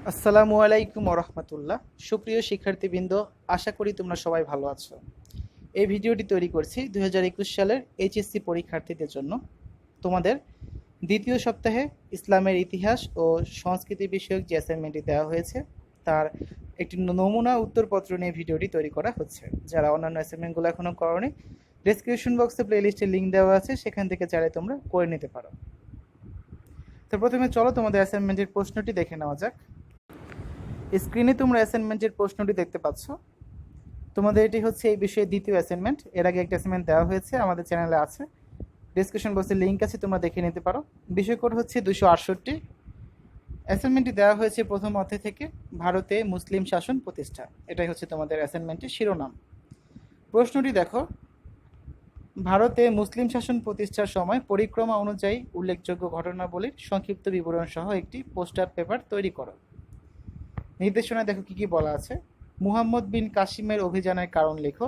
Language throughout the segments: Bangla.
আসসালামু আলাইকুম রহমতুল্লাহ। সুপ্রিয় শিক্ষার্থীবৃন্দ, আশা করি তোমরা সবাই ভালো আছো। এই ভিডিওটি তৈরি করছি 2021 সালের এইচএসসি পরীক্ষার্থীদের জন্য। তোমাদের দ্বিতীয় সপ্তাহে ইসলামের ইতিহাস ও সংস্কৃতি বিষয়ক যে অ্যাসাইনমেন্টটি দেওয়া হয়েছে তার একটি নমুনা উত্তরপত্র নিয়ে ভিডিওটি তৈরি করা হচ্ছে। যারা অন্যান্য অ্যাসাইনমেন্টগুলো এখনও করোনি, ডেসক্রিপশন বক্সে প্লেলিস্টের লিঙ্ক দেওয়া আছে, সেখান থেকে চাইলে তোমরা করে নিতে পারো। তো প্রথমে চলো তোমাদের অ্যাসাইনমেন্টের প্রশ্নটি দেখে নেওয়া যাক। স্ক্রিনে তোমরা অ্যাসাইনমেন্টের প্রশ্নটি দেখতে পাচ্ছ। তোমাদের এটি হচ্ছে এই বিষয়ে দ্বিতীয় অ্যাসাইনমেন্ট। এর আগে একটা অ্যাসাইনমেন্ট দেওয়া হয়েছে, আমাদের চ্যানেলে আছে, ডিসক্রিপশন বক্সে লিঙ্ক আছে, তোমরা দেখে নিতে পারো। বিষয় কোড হচ্ছে 268। অ্যাসাইনমেন্টটি দেওয়া হয়েছে প্রথম অধ্যায় থেকে, ভারতে মুসলিম শাসন প্রতিষ্ঠা। এটাই হচ্ছে তোমাদের অ্যাসাইনমেন্টের শিরোনাম। প্রশ্নটি দেখো, ভারতে মুসলিম শাসন প্রতিষ্ঠার সময় পরিক্রমা অনুযায়ী উল্লেখযোগ্য ঘটনাবলীর সংক্ষিপ্ত বিবরণ সহ একটি পোস্টার পেপার তৈরি করো। নির্দেশনা দেখো কি কি বলা আছে। মুহাম্মদ বিন কাসিমের অভিযানের কারণ লেখো।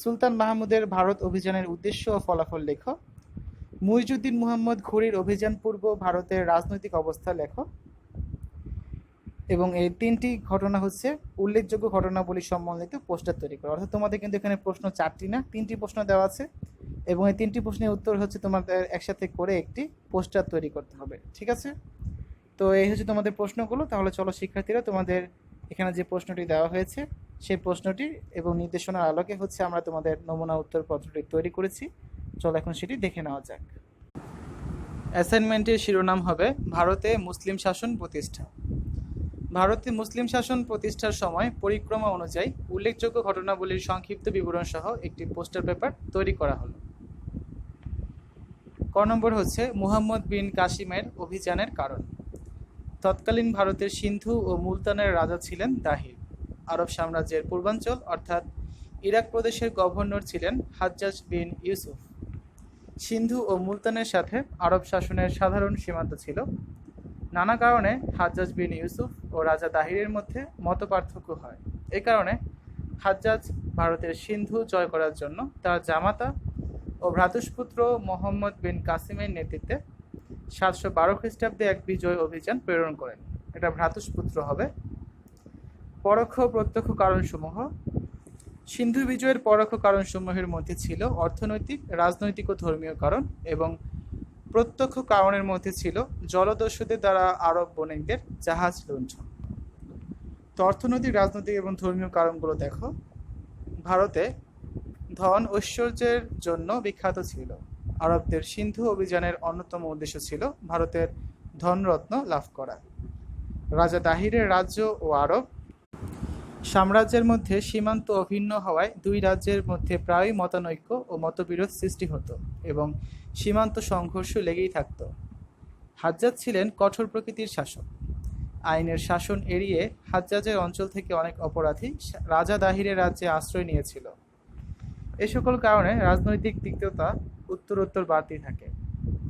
সুলতান মাহমুদের ভারত অভিযানের উদ্দেশ্য ও ফলাফল লেখো। মুইজুদ্দিন মুহাম্মদ ঘুরির অভিযান পূর্ব ভারতের রাজনৈতিক অবস্থা লেখো। এবং এই তিনটি ঘটনা হচ্ছে উল্লেখযোগ্য ঘটনাবলী সম্বন্ধিত পোস্টার তৈরি করো। অর্থাৎ তোমাদের কিন্তু এখানে প্রশ্ন 4টি না 3টি প্রশ্ন দেওয়া আছে, এবং এই 3টি প্রশ্নের উত্তর হচ্ছে তোমাদের একসাথে করে একটি পোস্টার তৈরি করতে হবে। ঠিক আছে, তো এই হচ্ছে তোমাদের প্রশ্নগুলো। তাহলে চলো শিক্ষার্থীরা, তোমাদের এখানে যে প্রশ্নটি দেওয়া হয়েছে সেই প্রশ্নটি এবং নির্দেশনার আলোকে হচ্ছে আমরা তোমাদের নমুনা উত্তরপত্রটি তৈরি করেছি। চলো এখন সেটি দেখে নেওয়া যাক। অ্যাসাইনমেন্টের শিরোনাম হবে ভারতে মুসলিম শাসন প্রতিষ্ঠা। ভারতে মুসলিম শাসন প্রতিষ্ঠার সময় পরিক্রমা অনুযায়ী উল্লেখযোগ্য ঘটনাবলীর সংক্ষিপ্ত বিবরণ সহ একটি পোস্টার পেপার তৈরি করা হলো। ক নম্বর হচ্ছে মুহাম্মদ বিন কাসিমের অভিযানের কারণ। তৎকালীন ভারতের সিন্ধু ও মুলতানের রাজা ছিলেন দাহির। আরব সাম্রাজ্যের পূর্বাঞ্চল অর্থাৎ ইরাক প্রদেশের গভর্নর ছিলেন হাজ্জাজ বিন ইউসুফ। সিন্ধু ও মুলতানের সাথে আরব শাসনের সাধারণ সীমান্ত ছিল। নানা কারণে হাজ্জাজ বিন ইউসুফ ও রাজা দাহিরের মধ্যে মতপার্থক্য হয়। এ কারণে হাজ্জাজ ভারতের সিন্ধু জয় করার জন্য তার জামাতা ও ভ্রাতুষ্পুত্র মোহাম্মদ বিন কাসিমের নেতৃত্বে 712 খ্রিস্টাব্দে এক বিজয় অভিযান প্রেরণ করেন। এটা ভ্রাতুষ্পুত্র হবে। পরোক্ষ ও প্রত্যক্ষ কারণসমূহ। সিন্ধু বিজয়ের পরোক্ষ কারণসমূহের মধ্যে ছিল অর্থনৈতিক, রাজনৈতিক ও ধর্মীয় কারণ, এবং প্রত্যক্ষ কারণের মধ্যে ছিল জলদস্যুদের দ্বারা আরব বণিকদের জাহাজ লুণ্ঠন। তো অর্থনৈতিক, রাজনৈতিক এবং ধর্মীয় কারণগুলো দেখো। ভারতে ধন ঐশ্বর্যের জন্য বিখ্যাত ছিল। আরবদের সিন্ধু অভিযানের অন্যতম উদ্দেশ্য ছিল ভারতের ধনরত্ন লাভ করা। রাজা দাহিরের রাজ্য ও আরব সাম্রাজ্যের মধ্যে সীমান্ত অভিন্ন হওয়ায় দুই রাজ্যের মধ্যে প্রায়ই মতানৈক্য ও মতবিরোধ সৃষ্টি হতো এবং সীমান্ত সংঘর্ষ লেগেই থাকত। হাজ্জাজ ছিলেন কঠোর প্রকৃতির শাসক। আইনের শাসন এড়িয়ে হাজ্জাজের অঞ্চল থেকে অনেক অপরাধী রাজা দাহিরের রাজ্যে আশ্রয় নিয়েছিল। এ সকল কারণে রাজনৈতিক তিক্ততা উত্তরোত্তর বাড়তেই থাকে।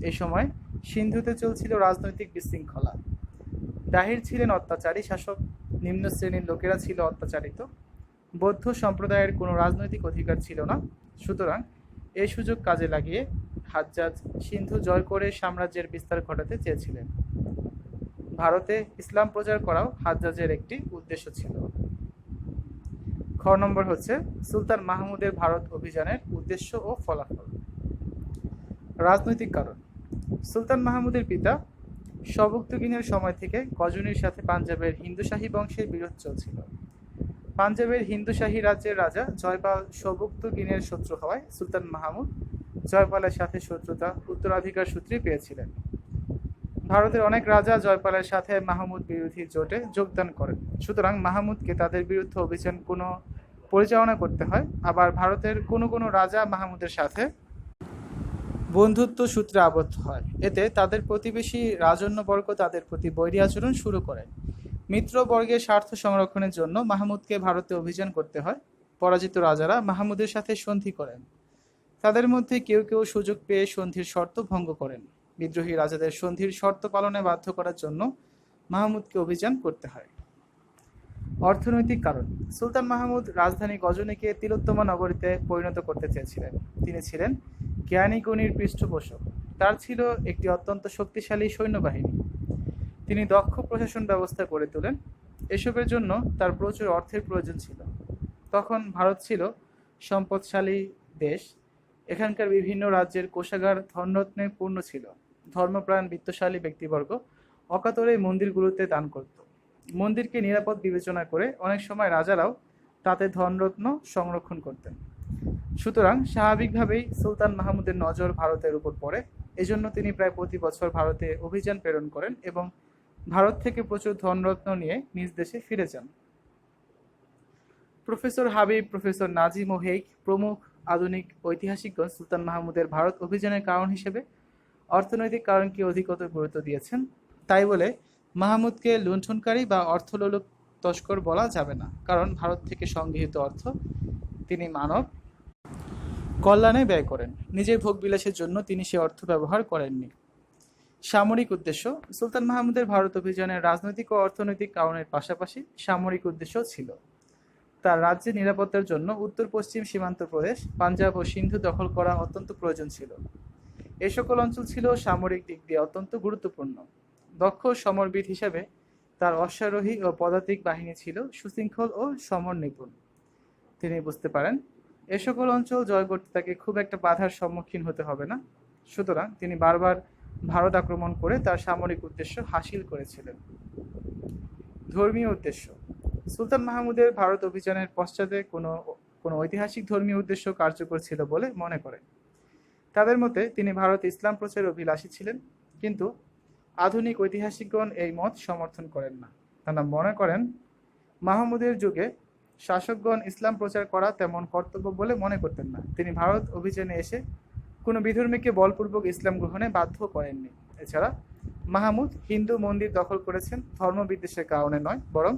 এ সময় সিন্ধুতে চলছিল রাজনৈতিক বিশৃঙ্খলা। দাহির ছিলেন অত্যাচারী শাসক, নিম্ন শ্রেণীর লোকেরা ছিল অত্যাচারিত। বৌদ্ধ সম্প্রদায়ের কোনো রাজনৈতিক অধিকার ছিল না। সুতরাং এই সুযোগ কাজে লাগিয়ে হাজ্জাজ সিন্ধু জয় করে সাম্রাজ্যের বিস্তার ঘটাতে চেয়েছিলেন। ভারতে ইসলাম প্রচার করাও হাজ্জাজের একটি উদ্দেশ্য ছিল। খ নম্বর হচ্ছে সুলতান মাহমুদের ভারত অভিযানের উদ্দেশ্য ও ফলাফল। রাজনৈতিক কারণ। সুলতান মাহমুদের পিতা সবুক্তগিনের সময় থেকে গজনির সাথে পাঞ্জাবের হিন্দুশাহী বংশের বিরোধ চলছিল। পাঞ্জাবের হিন্দুশাহী রাজ্যের রাজা জয়পাল সবুক্তগিনের শত্রু হওয়ায় সুলতান মাহমুদ জয়পালের সাথে শত্রুতা উত্তরাধিকার সূত্রে পেয়েছিলেন। ভারতের অনেক রাজা জয়পালের সাথে মাহমুদ বিরোধী জোটে যোগদান করেন। সুতরাং মাহমুদকে তাদের বিরুদ্ধে অভিযান পরিচালনা করতে হয়। আবার ভারতের কোনো কোনো রাজা মাহমুদের সাথে বন্ধুত্ব সূত্রে আবদ্ধ হয়। এতে তাদের প্রতিবেশী রাজন্যবর্গ তাদের প্রতি বৈরী আচরণ শুরু করে। মিত্রবর্গের স্বার্থ সংরক্ষণের জন্য মাহমুদকে ভারতে অভিযান করতে হয়। পরাজিত রাজারা মাহমুদের সাথে সন্ধি করেন। তাদের মধ্যে কেউ কেউ সুযোগ পেয়ে সন্ধির শর্ত ভঙ্গ করেন। বিদ্রোহী রাজাদের সন্ধির শর্ত পালনে বাধ্য করার জন্য মাহমুদকে অভিযান করতে হয়। অর্থনৈতিক কারণ। সুলতান মাহমুদ রাজধানী গজনিকে তিলোত্তমা নগরীতে পরিণত করতে চেয়েছিলেন। তিনি ছিলেন জ্ঞানী গুণীর পৃষ্ঠপোষক। তার ছিল একটি অত্যন্ত শক্তিশালী সৈন্যবাহিনী। তিনি দক্ষ প্রশাসন ব্যবস্থা গড়ে তোলেন। এসবের জন্য তার প্রচুর অর্থের প্রয়োজন ছিল। তখন ভারত ছিল সম্পদশালী দেশ। এখানকার বিভিন্ন রাজ্যের কোষাগার ধনরত্নে পূর্ণ ছিল। ধর্মপ্রাণ বিত্তশালী ব্যক্তিবর্গ অকাতরে মন্দিরগুলোতে দান করত। মন্দিরকে নিরাপদ বিবেচনা করে অনেক সময় রাজারাও তাতে ধনরত্ন সংরক্ষণ করতেন। সুতরাং স্বাভাবিকভাবেই সুলতান মাহমুদের নজর ভারতের উপর পড়ে। এজন্য তিনি প্রায় প্রতি বছর ভারতে অভিযান প্রেরণ করেন এবং ভারত থেকে প্রচুর ধনরত্ন নিয়ে নিজ দেশে ফিরে যান। প্রফেসর হাবিব, প্রফেসর নাজিম ও হেইক প্রমুখ আধুনিক ঐতিহাসিকগণ সুলতান মাহমুদের ভারত অভিযানের কারণ হিসেবে অর্থনৈতিক কারণকে অধিকতর গুরুত্ব দিয়েছেন। তাই বলে মাহমুদকে লুণ্ঠনকারী বা অর্থলোলুপ তস্কর বলা যাবে না, কারণ ভারত থেকে সংগৃহীত অর্থ তিনি মানব কল্যাণে ব্যয় করেন। নিজের ভোগবিলাসের জন্য তিনি সে অর্থ ব্যবহার করেননি। সামরিক উদ্দেশ্য। সুলতান মাহমুদের ভারত অভিযানের রাজনৈতিক ও অর্থনৈতিক কারণের পাশাপাশি সামরিক উদ্দেশ্য ছিল। তার রাজ্যের নিরাপত্তার জন্য উত্তর পশ্চিম সীমান্ত প্রদেশ, পাঞ্জাব ও সিন্ধু দখল করা অত্যন্ত প্রয়োজন ছিল। এ সকল অঞ্চল ছিল সামরিক দিক দিয়ে অত্যন্ত গুরুত্বপূর্ণ। দক্ষ সমরবিদ হিসাবে তার অশ্বারোহী ও পদাতিক বাহিনী ছিল সুশৃঙ্খল ও সমর নিপুণ। তিনি বুঝতে পারেন এ সকল অঞ্চল জয় করতে তাকে খুব একটা বাধার সম্মুখীন হতে হবে না। সুতরাং তিনি বারবার ভারত আক্রমণ করে তার সামরিক উদ্দেশ্য হাসিল করেছিলেন। ধর্মীয় উদ্দেশ্য। সুলতান মাহমুদের ভারত অভিযানের পশ্চাতে কোনো ঐতিহাসিক ধর্মীয় উদ্দেশ্য কার্যকর ছিল বলে মনে করেন। তাদের মতে তিনি ভারতে ইসলাম প্রচারে অভিলাষী ছিলেন, কিন্তু আধুনিক ঐতিহাসিকগণ এই মত সমর্থন করেন না। তারা মনে করেন মাহমুদের যুগে শাসকগণ ইসলাম প্রচার করা তেমন কর্তব্য বলে মনে করতেন না। তিনি ভারত অভিযানে এসে কোনো বিধর্মীকে বলপূর্বক ইসলাম গ্রহণে বাধ্য করেননি। এছাড়া মাহমুদ হিন্দু মন্দির দখল করেছেন ধর্মবিদ্বেষের কারণে নয়, বরং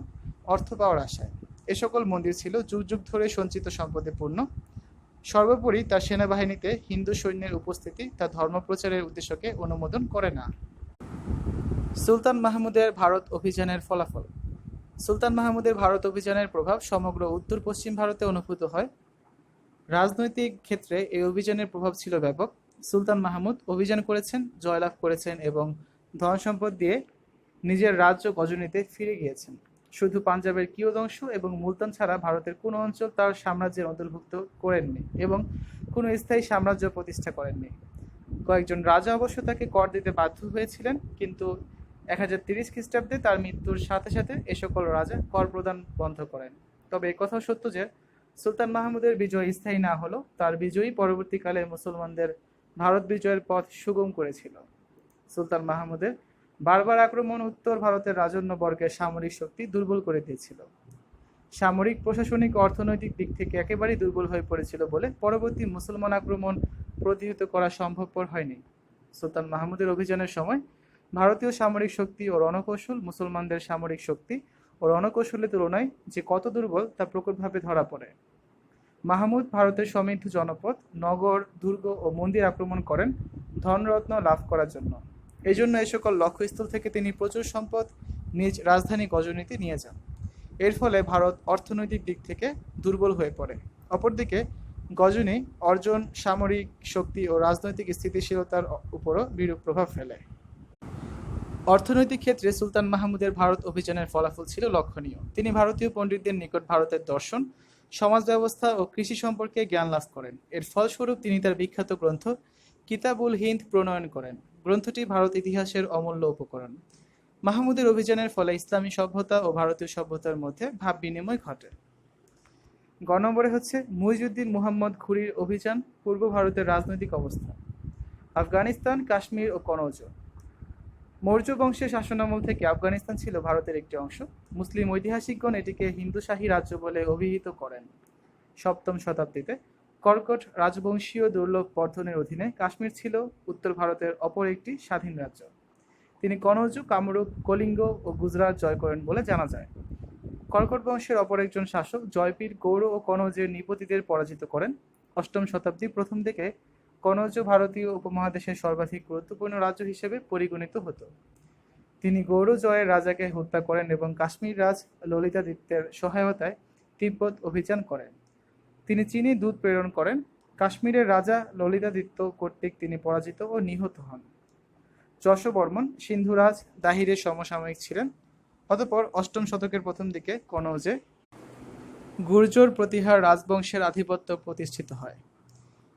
অর্থ পাওয়ার আশায়। এ সকল মন্দির ছিল যুগ যুগ ধরে সঞ্চিত সম্পদে পূর্ণ। সর্বোপরি তার সেনাবাহিনীতে হিন্দু সৈন্যের উপস্থিতি তার ধর্মপ্রচারের উদ্দেশ্যকে অনুমোদন করে না। সুলতান মাহমুদের ভারত অভিযানের ফলাফল। সুলতান মাহমুদের ভারত অভিযানের প্রভাব সমগ্র উত্তর পশ্চিম ভারতে অনুভূত হয়। রাজনৈতিক ক্ষেত্রে এই অভিযানের প্রভাব ছিল ব্যাপক। সুলতান মাহমুদ অভিযান করেছেন, জয়লাভ করেছেন এবং ধন সম্পদ দিয়ে নিজের রাজ্য গজনিতে ফিরে গিয়েছেন। শুধু পাঞ্জাবের কিয়দ অংশ এবং মুলতান ছাড়া ভারতের কোনো অঞ্চল তার সাম্রাজ্যের অন্তর্ভুক্ত করেননি এবং কোনো স্থায়ী সাম্রাজ্য প্রতিষ্ঠা করেননি। কয়েকজন রাজা অবশ্য তাকে কর দিতে বাধ্য হয়েছিলেন, কিন্তু 1030 খ্রিস্টাব্দে তার মৃত্যুর সাথে সাথে এ সকল রাজা কর প্রদান বন্ধ করেন। তবে একথাও সত্য যে সুলতান মাহমুদের বিজয় স্থায়ী না হলেও তার বিজয়ী পরবর্তীকালে মুসলমানদের ভারত বিজয়ের পথ সুগম করেছিল। সুলতান মাহমুদের বারবার আক্রমণ উত্তর ভারতের রাজন্য বর্গের সামরিক শক্তি দুর্বল করে দিয়েছিল। সামরিক, প্রশাসনিক ও অর্থনৈতিক দিক থেকে একেবারেই দুর্বল হয়ে পড়েছিল বলে পরবর্তী মুসলমান আক্রমণ প্রতিহত করা সম্ভবপর হয়নি। সুলতান মাহমুদের অভিযানের সময় ভারতীয় সামরিক শক্তি ও রণকৌশল মুসলমানদের সামরিক শক্তি ও রণকৌশলের তুলনায় যে কত দুর্বল তা প্রকটভাবে ধরা পড়ে। মাহমুদ ভারতের সমৃদ্ধ জনপদ, নগর, দুর্গ ও মন্দির আক্রমণ করেন ধনরত্ন লাভ করার জন্য। এই জন্য এই সকল লক্ষ্যস্থল থেকে তিনি প্রচুর সম্পদ নিজ রাজধানী গজনিতে নিয়ে যান। এর ফলে ভারত অর্থনৈতিক দিক থেকে দুর্বল হয়ে পড়ে। অপরদিকে গজনি অর্জন সামরিক শক্তি ও রাজনৈতিক স্থিতিশীলতার উপরও বিরূপ প্রভাব ফেলে। অর্থনৈতিক ক্ষেত্রে সুলতান মাহমুদের ভারত অভিযানের ফলাফল ছিল লক্ষণীয়। তিনি ভারতীয় পণ্ডিতদের নিকট ভারতের দর্শন, সমাজ ব্যবস্থা ও কৃষি সম্পর্কে জ্ঞান লাভ করেন। এর ফলস্বরূপ তিনি তার বিখ্যাত গ্রন্থ কিতাবুল হিন্দ প্রণয়ন করেন। গ্রন্থটি ভারত ইতিহাসের অমূল্য উপকরণ। মাহমুদের অভিযানের ফলে ইসলামী সভ্যতা ও ভারতীয় সভ্যতার মধ্যে ভাব বিনিময় ঘটে। গ নম্বরে হচ্ছে মুইজউদ্দিন মুহাম্মদ ঘুরির অভিযান, পূর্ব ভারতের রাজনৈতিক অবস্থা। আফগানিস্তান, কাশ্মীর ও কনৌজ। মৌর্য বংশের শাসনামল থেকে আফগানিস্তান ছিল ভারতের একটি অংশ। মুসলিম ঐতিহাসিকগণ এটিকে হিন্দুশাহী রাজ্য বলে অভিহিত করেন। সপ্তম শতাব্দীতে কর্কট রাজবংশীয় দুর্লভ বর্ধনের অধীনে কাশ্মীর ছিল উত্তর ভারতের অপর একটি স্বাধীন রাজ্য। তিনি কনৌজ, কামরূপ, কলিঙ্গ ও গুজরাট জয় করেন বলে জানা যায়। কর্কট বংশের অপর একজন শাসক জয়পীর গৌড় ও কনৌজের নৃপতিদের পরাজিত করেন। অষ্টম শতাব্দীর প্রথম দিকে কনৌজ ভারতীয় উপমহাদেশের সর্বাধিক গুরুত্বপূর্ণ রাজ্য হিসেবে পরিগণিত হতো। তিনি গৌড় জয়ের রাজাকে হত্যা করেন এবং কাশ্মীর রাজ ললিতাদিত্যের সহায়তায় তিব্বত অভিযান করেন। তিনি চীনে দূত প্রেরণ করেন। কাশ্মীরের রাজা ললিতাদিত্য কর্তৃক তিনি পরাজিত ও নিহত হন। যশোবর্মন সিন্ধুরাজ দাহিরের সমসাময়িক ছিলেন। অতঃপর অষ্টম শতকের প্রথম দিকে কনৌজে গুর্জর প্রতিহার রাজবংশের আধিপত্য প্রতিষ্ঠিত হয়।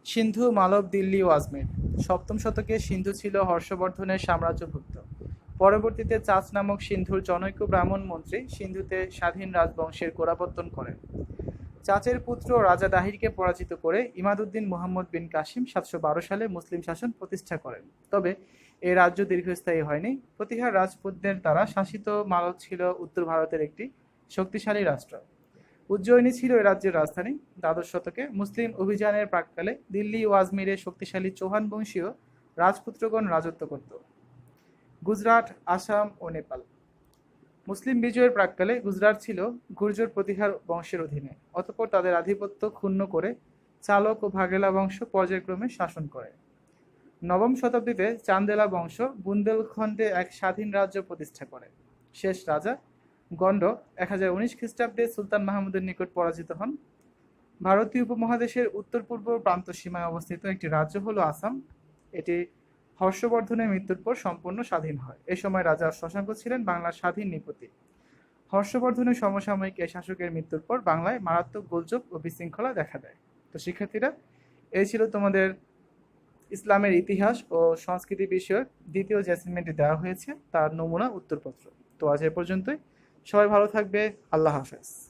সিন্ধু, মালব, দিল্লি ও আজমির। সপ্তম শতকে সিন্ধু ছিল হর্ষবর্ধনের সাম্রাজ্যভুক্ত। পরবর্তীতে চাচ নামক সিন্ধুর জনৈক ব্রাহ্মণ মন্ত্রী সিন্ধুতে স্বাধীন রাজবংশের গোড়াপত্তন করেন। চাচের পুত্র রাজা দাহিরকে পরাজিত করে ইমাদউদ্দিন মুহাম্মদ বিন কাসিম 712 সালে মুসলিম শাসন প্রতিষ্ঠা করেন। তবে এই রাজ্য দীর্ঘস্থায়ী হয়নি। প্রতিহার রাজপুতদের দ্বারা শাসিত মালব ছিল উত্তর ভারতের একটি শক্তিশালী রাষ্ট্র। উজ্জয়িনী ছিল এ রাজ্যের রাজধানী। দ্বাদশ শতকে মুসলিম অভিযানের প্রাক্কালে দিল্লি ও আজমিরে শক্তিশালী চৌহান বংশীয় রাজপুত্রগণ রাজত্ব করত। গুজরাট, আসাম ও নেপাল। মুসলিম বিজয়ের প্রাক্কালে গুজরাট ছিল গুর্জর প্রতিহার বংশের অধীনে। অতঃপর তাদের আধিপত্য ক্ষুণ্ণ করে চালক ও ভাগেলা বংশ পর্যায়ক্রমে শাসন করে। নবম শতাব্দীতে চান্দেলা বংশ বুন্দেলখণ্ডে এক স্বাধীন রাজ্য প্রতিষ্ঠা করে। শেষ রাজা গণ্ড 1019 খ্রিস্টাব্দে সুলতান মাহমুদের নিকট পরাজিত হন। ভারতীয় উপমহাদেশের উত্তর-পূর্ব প্রান্তসীমায় অবস্থিত একটি রাজ্য হল আসাম। এটি হর্ষবর্ধনের মৃত্যুর পর সম্পূর্ণ স্বাধীন হয়। এ সময় রাজা শশাঙ্ক ছিলেন বাংলার স্বাধীন নৃপতি। হর্ষবর্ধনের সমসাময়িক এই শাসকের মৃত্যুর পর বাংলায় মারাত্মক গোলযোগ ও বিশৃঙ্খলা দেখা দেয়। তো শিক্ষার্থীরা, এই ছিল তোমাদের ইসলামের ইতিহাস ও সংস্কৃতি বিষয়ক দ্বিতীয় যে অ্যাসাইনমেন্টটি দেওয়া হয়েছে তার নমুনা উত্তরপত্র। তো আজ এ পর্যন্তই। সবাই ভালো থাকবে। আল্লাহ হাফেজ।